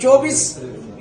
24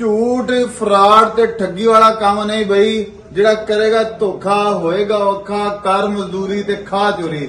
ਝੂਠ ਫਰਾਡ ਤੇ ਠੱਗੀ ਵਾਲਾ ਕੰਮ ਨਹੀਂ ਬਈ। ਜਿਹੜਾ ਕਰੇਗਾ ਧੋਖਾ ਹੋਏਗਾ ਔਖਾ, ਕਰ ਮਜ਼ਦੂਰੀ ਤੇ ਖਾ ਚੋਰੀ।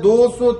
200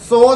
100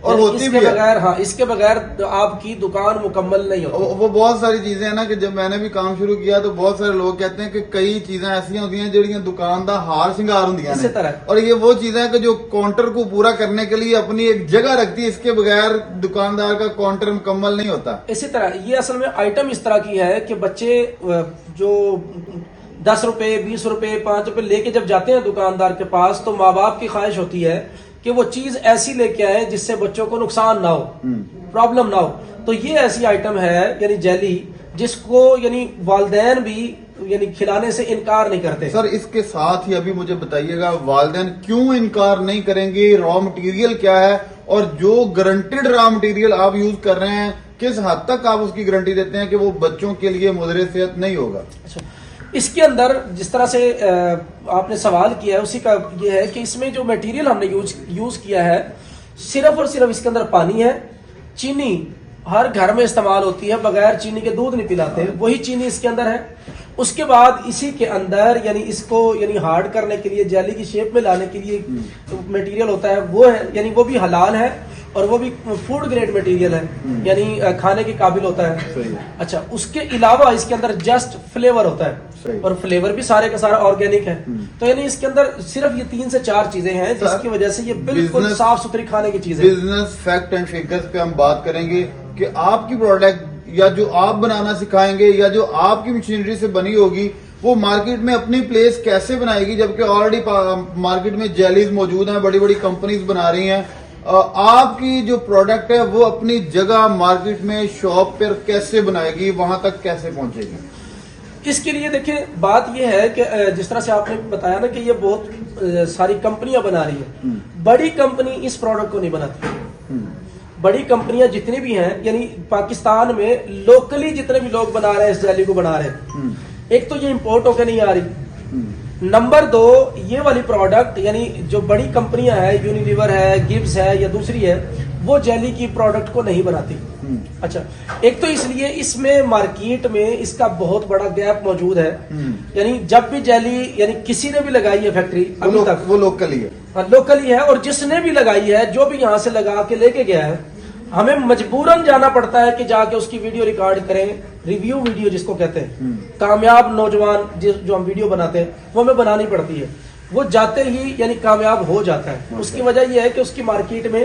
اور ہوتی اس بھی کے ہے بغیر اس کے بغیر آپ کی دکان مکمل نہیں ہوتی. وہ بہت ساری چیزیں ہیں نا کہ جب میں نے بھی کام شروع کیا تو بہت سارے لوگ کہتے ہیں کہ کئی چیزیں ایسی ہوتی ہیں جہاں دکاندار ہار شنگار ہوندی ہیں اسی طرح اور یہ وہ چیزیں ہیں کہ جو کاؤنٹر کو پورا کرنے کے لیے اپنی ایک جگہ رکھتی ہے. اس کے بغیر دکاندار کا کاؤنٹر مکمل نہیں ہوتا. اسی طرح یہ اصل میں آئٹم اس طرح کی ہے کہ بچے جو 10 روپے 20 روپے 5 روپے لے کے جب جاتے ہیں دکاندار کے پاس تو ماں باپ کی خواہش ہوتی ہے کہ وہ چیز ایسی لے کے آئے جس سے بچوں کو نقصان نہ ہو, پرابلم نہ ہو. تو یہ ایسی آئٹم ہے یعنی جیلی جس کو یعنی والدین بھی یعنی کھلانے سے انکار نہیں کرتے. سر اس کے ساتھ ہی ابھی مجھے بتائیے گا والدین کیوں انکار نہیں کریں گے, را مٹیریل کیا ہے اور جو گارنٹیڈ را مٹیریل آپ یوز کر رہے ہیں کس حد تک آپ اس کی گارنٹی دیتے ہیں کہ وہ بچوں کے لیے مضر صحت نہیں ہوگا. اچھا, اس کے اندر جس طرح سے آپ نے سوال کیا ہے اسی کا یہ ہے کہ اس میں جو میٹیریل ہم نے یوز کیا ہے صرف اور صرف اس کے اندر پانی ہے. چینی ہر گھر میں استعمال ہوتی ہے, بغیر چینی کے دودھ نہیں پلاتے, وہی چینی اس کے اندر ہے. اس کے بعد اسی کے اندر یعنی اس کو یعنی ہارڈ کرنے کے لیے جیلی کی شیپ میں لانے کے لیے میٹیریل ہوتا ہے وہ ہے, یعنی وہ بھی حلال ہے اور وہ بھی فوڈ گریڈ میٹیریل ہے, یعنی کھانے کے قابل ہوتا ہے. اچھا, اس کے علاوہ اس کے اندر جسٹ فلیور ہوتا ہے اور فلیور بھی سارے کا سارا آرگینک ہے. تو یعنی اس کے اندر صرف یہ 3 سے 4 چیزیں ہیں جس کی وجہ سے یہ بالکل صاف ستھری کھانے کی چیز ہے. بزنس فیکٹ اینڈ فگرز پہ ہم بات کریں گے کہ آپ کی پروڈکٹ یا جو آپ بنانا سکھائیں گے یا جو آپ کی مشینری سے بنی ہوگی وہ مارکیٹ میں اپنی پلیس کیسے بنائے گی, جبکہ آلریڈی مارکیٹ میں جیلیز موجود ہیں, بڑی بڑی کمپنیز بنا رہی ہیں. آپ کی جو پروڈکٹ ہے وہ اپنی جگہ مارکیٹ میں شاپ پر کیسے بنائے گی, وہاں تک کیسے پہنچے گی؟ اس کے لیے دیکھیں بات یہ ہے کہ جس طرح سے آپ نے بتایا نا کہ یہ بہت ساری کمپنیاں بنا رہی ہیں, بڑی کمپنی اس پروڈکٹ کو نہیں بناتی. بڑی کمپنیاں جتنی بھی ہیں یعنی پاکستان میں لوکلی جتنے بھی لوگ بنا رہے ہیں اس جیلی کو بنا رہے ہیں, ایک تو یہ امپورٹ ہو کے نہیں آ رہی, نمبر 2 یہ والی پروڈکٹ یعنی جو بڑی کمپنیاں ہیں یونیلیور ہے, گبز ہے یا دوسری ہے وہ جیلی کی پروڈکٹ کو نہیں بناتی. اچھا, ایک تو اس لیے اس میں مارکیٹ میں اس کا بہت بڑا گیپ موجود ہے. یعنی جب بھی جیلی یعنی کسی نے بھی لگائی ہے فیکٹری ابھی تک وہ لوکلی ہے, لوکلی ہے, اور جس نے بھی لگائی ہے جو بھی یہاں سے لگا کے لے کے گیا ہے ہمیں مجبوراً جانا پڑتا ہے کہ جا کے اس کی ویڈیو ریکارڈ کریں, ریویو ویڈیو جس کو کہتے ہیں, کامیاب نوجوان جو ہم ویڈیو بناتے ہیں وہ ہمیں بنانی پڑتی ہے. وہ جاتے ہی یعنی کامیاب ہو جاتا ہے. اس کی وجہ یہ ہے کہ اس کی مارکیٹ میں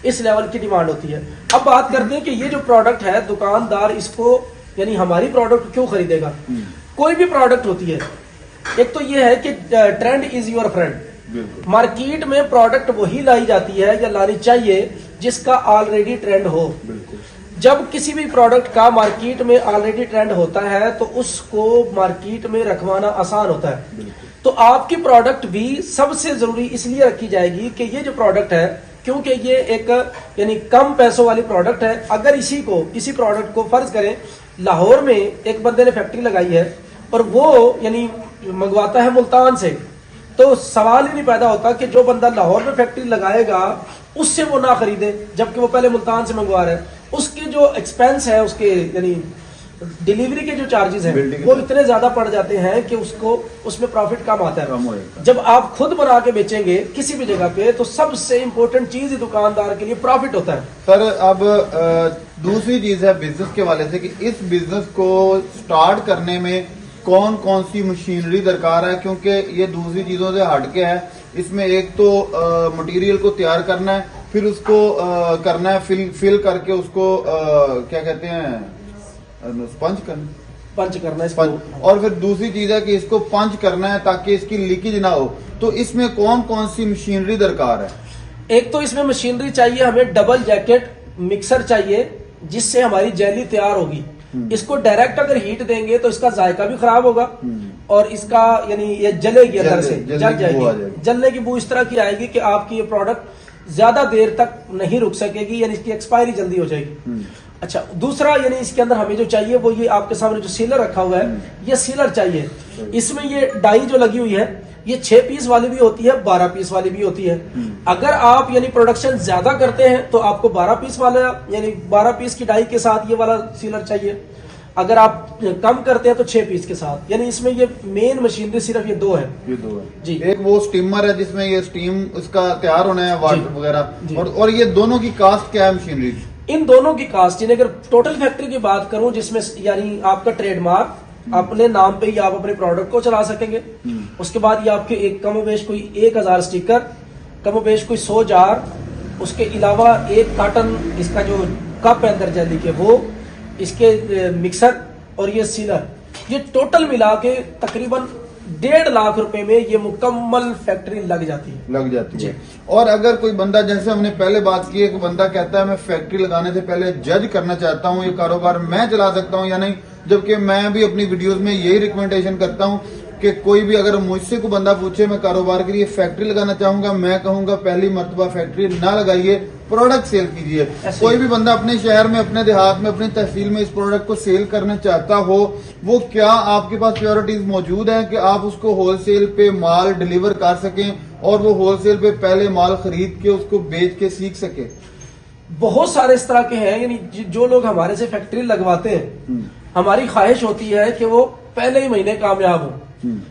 اس لیول کی ڈیمانڈ ہوتی ہے. اب بات کرتے ہیں کہ یہ جو پروڈکٹ ہے دکاندار اس کو یعنی ہماری پروڈکٹ کیوں خریدے گا. کوئی بھی پروڈکٹ ہوتی ہے, ایک تو یہ ہے کہ trend is your friend. Market میں پروڈکٹ وہی لائی جاتی ہے یا لانی چاہیے جس کا آلریڈی ٹرینڈ ہو. جب کسی بھی پروڈکٹ کا مارکیٹ میں آلریڈی ٹرینڈ ہوتا ہے تو اس کو مارکیٹ میں رکھوانا آسان ہوتا ہے. تو آپ کی پروڈکٹ بھی سب سے ضروری اس لیے رکھی جائے گی کہ یہ جو پروڈکٹ ہے کیونکہ یہ ایک یعنی کم پیسوں والی پروڈکٹ ہے. اگر اسی پروڈکٹ کو فرض کریں لاہور میں ایک بندے نے فیکٹری لگائی ہے اور وہ یعنی منگواتا ہے ملتان سے, تو سوال ہی نہیں پیدا ہوتا کہ جو بندہ لاہور میں فیکٹری لگائے گا اس سے وہ نہ خریدے جبکہ وہ پہلے ملتان سے منگوا رہے ہیں. اس کے جو ایکسپینس ہے اس کے یعنی ڈیلیوری کے جو چارجز ہیں وہ اتنے زیادہ پڑ جاتے ہیں کہ اس میں پروفٹ کم آتا ہے. جب آپ خود بنا کے بیچیں گے کسی بھی جگہ پہ تو سب سے امپورٹنٹ چیز دکاندار کے لیے پروفٹ ہوتا ہے. سر اب دوسری چیز ہے بزنس کے حوالے سے کہ اس بزنس کو سٹارٹ کرنے میں کون کون سی مشینری درکار ہے, کیونکہ یہ دوسری چیزوں سے ہٹ کے ہے. اس میں ایک تو مٹیریل کو تیار کرنا ہے, پھر اس کو کرنا ہے فل کر کے اس کو کیا کہتے ہیں پنچ کرنا ہے, اور پھر دوسری چیز ہے کہ اس کو پنچ کرنا ہے تاکہ اس کی لیکیج نہ ہو. تو اس میں کون کون سی مشینری درکار ہے؟ ایک تو اس میں مشینری چاہیے ہمیں, ڈبل جیکٹ مکسر چاہیے جس سے ہماری جیلی تیار ہوگی. اس کو ڈائریکٹ اگر ہیٹ دیں گے تو اس کا ذائقہ بھی خراب ہوگا اور اس کا یعنی یہ جلے گی اندر سے, جل جائے گی. جلنے کی بو اس طرح کی آئے گی کہ آپ کی یہ پروڈکٹ زیادہ دیر تک نہیں رک سکے گی, یعنی اس کی ایکسپائری جلدی ہو جائے گی. اچھا, دوسرا یعنی اس کے اندر ہمیں جو چاہیے وہ یہ آپ کے سامنے جو سیلر رکھا ہوا ہے یہ سیلر چاہیے. اس میں یہ ڈائی جو لگی ہوئی ہے یہ 6 پیس والی بھی ہوتی ہے, 12 پیس والی بھی ہوتی ہے. اگر آپ یعنی پروڈکشن زیادہ کرتے ہیں تو آپ کو 12 پیس والا یعنی 12 پیس کی ڈائی کے ساتھ یہ والا سیلر چاہیے. اگر آپ کم کرتے ہیں تو 6 پیس کے ساتھ. یعنی اس میں یہ مین مشینری صرف یہ 2 ہے. یہ 2 ہے جی. ایک وہ سٹیمر ہے جس میں یہ سٹیم اس کا تیار ہونا ہے واٹر وغیرہ جی. اور یہ دونوں کی کاسٹ کیا ہے مشینری؟ ان دونوں کی کاسٹ یعنی اگر ٹوٹل فیکٹری کی بات کروں جس میں یعنی آپ کا ٹریڈ مارک اپنے نام پہ ہی آپ اپنے پروڈکٹ کو چلا سکیں گے. اس کے بعد یہ آپ کے ایک کم و بیش کوئی 1000 اسٹیکر، کم و بیش کوئی 100 جار، اس کے علاوہ ایک کارٹن اس کا جو کپ ہے اندر جیلی کے وہ، اس کے مکسر اور یہ سیلر، یہ ٹوٹل ملا کے تقریباً 1.5 لاکھ روپے میں یہ مکمل فیکٹری لگ جاتی ہے. اور اگر کوئی بندہ، جیسے ہم نے پہلے بات کی ہے کہ بندہ کہتا ہے میں فیکٹری لگانے سے پہلے جج کرنا چاہتا ہوں یہ کاروبار میں چلا سکتا ہوں یا نہیں، جبکہ میں بھی اپنی ویڈیوز میں یہی ریکمنڈیشن کرتا ہوں کہ کوئی بھی اگر مجھ سے کوئی بندہ پوچھے میں کاروبار کے لیے فیکٹری لگانا چاہوں گا، میں کہوں گا پہلی مرتبہ فیکٹری نہ لگائیے، پروڈکٹ سیل کیجئے. کوئی بھی بندہ اپنے شہر میں، اپنے دیہات میں، اپنی تحصیل میں اس پروڈکٹ کو سیل کرنا چاہتا ہو، وہ کیا آپ کے پاس پیورٹیز موجود ہیں کہ آپ اس کو ہول سیل پہ مال ڈیلیور کر سکیں اور وہ ہول سیل پہ پہلے مال خرید کے اس کو بیچ کے سیکھ سکے؟ بہت سارے اس طرح کے ہیں. یعنی جو لوگ ہمارے سے فیکٹری لگواتے ہیں، ہماری خواہش ہوتی ہے کہ وہ پہلے ہی مہینے کامیاب ہوں.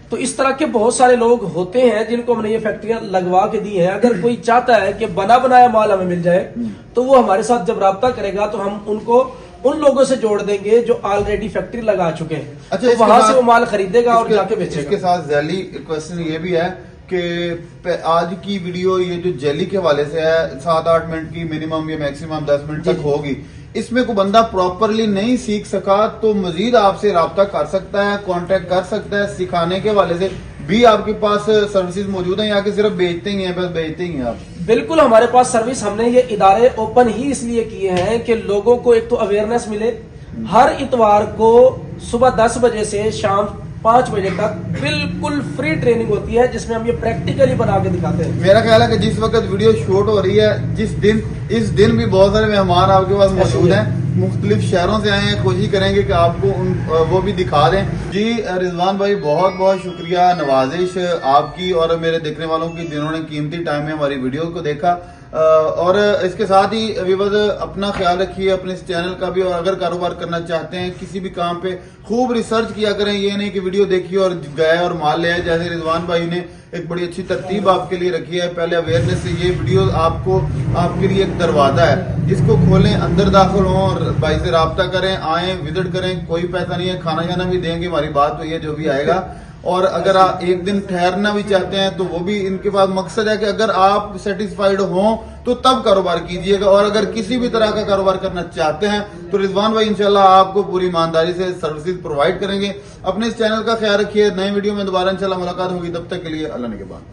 تو اس طرح کے بہت سارے لوگ ہوتے ہیں جن کو ہم نے یہ فیکٹریاں لگوا کے دی ہیں. اگر کوئی چاہتا ہے کہ بنا بنایا مال ہمیں مل جائے تو وہ ہمارے ساتھ جب رابطہ کرے گا تو ہم ان کو ان لوگوں سے جوڑ دیں گے جو آلریڈی فیکٹری لگا چکے ہیں. اچھا، تو وہاں سے وہ مال خریدے گا اور جا کے بیچے اس گا. کے ساتھ ذیلی کوشچن یہ بھی ہے کہ آج کی ویڈیو یہ جو جیلی کے حوالے سے ہے 7-8 منٹ کی منیمم یا میکسیمم 10 منٹ تک ہوگی، اس میں کوئی بندہ پراپرلی نہیں سیکھ سکا تو مزید آپ سے رابطہ کر سکتا ہے، کانٹیکٹ کر سکتا ہے. سکھانے کے حوالے سے بھی آپ کے پاس سروسز موجود ہیں یا کہ صرف بیچتے ہی ہیں، بس بیچتے ہی ہیں آپ؟ بالکل ہمارے پاس سروس، ہم نے یہ ادارے اوپن ہی اس لیے کیے ہیں کہ لوگوں کو ایک تو اویئرنیس ملے. ہر اتوار کو صبح 10 بجے سے شام 5 بجے تک بالکل فری ٹریننگ ہوتی ہے جس میں ہم یہ پریکٹیکلی بنا کے دکھاتے ہیں. میرا خیال ہے کہ جس وقت ویڈیو شوٹ ہو رہی ہے اس دن بھی بہت سارے مہمان آپ کے پاس موجود ہیں، مختلف شہروں سے آئے ہیں. کوشش کریں گے کہ آپ کو وہ بھی دکھا دیں. جی رضوان بھائی، بہت بہت شکریہ، نوازش آپ کی اور میرے دیکھنے والوں کی جنہوں نے قیمتی ٹائم میں ہماری ویڈیو کو دیکھا. اور اس کے ساتھ ہی ویورز اپنا خیال رکھیے، اپنے اس چینل کا بھی، اور اگر کاروبار کرنا چاہتے ہیں کسی بھی کام پہ خوب ریسرچ کیا کریں. یہ نہیں کہ ویڈیو دیکھیے اور گئے اور مال لے آئے. جیسے رضوان بھائی نے ایک بڑی اچھی ترتیب آپ کے لیے رکھی ہے. پہلے اویئرنیس سے یہ ویڈیو آپ کے لیے ایک دروازہ ہے، اس کو کھولیں، اندر داخل ہوں اور بھائی سے رابطہ کریں، آئیں، وزٹ کریں. کوئی پیسہ نہیں ہے، کھانا شانا بھی دیں گے، ہماری بات تو یہ جو بھی آئے گا. اور اگر آپ ایک دن ٹھہرنا بھی چاہتے ہیں تو وہ بھی ان کے پاس مقصد ہے کہ اگر آپ سیٹسفائیڈ ہوں تو تب کاروبار کیجئے گا. اور اگر کسی بھی طرح کا کاروبار کرنا چاہتے ہیں تو رضوان بھائی انشاءاللہ آپ کو پوری ایمانداری سے سروسز پرووائڈ کریں گے. اپنے اس چینل کا خیال رکھیے. نئے ویڈیو میں دوبارہ انشاءاللہ ملاقات ہوگی. تب تک کے لیے اللہ نگہبان.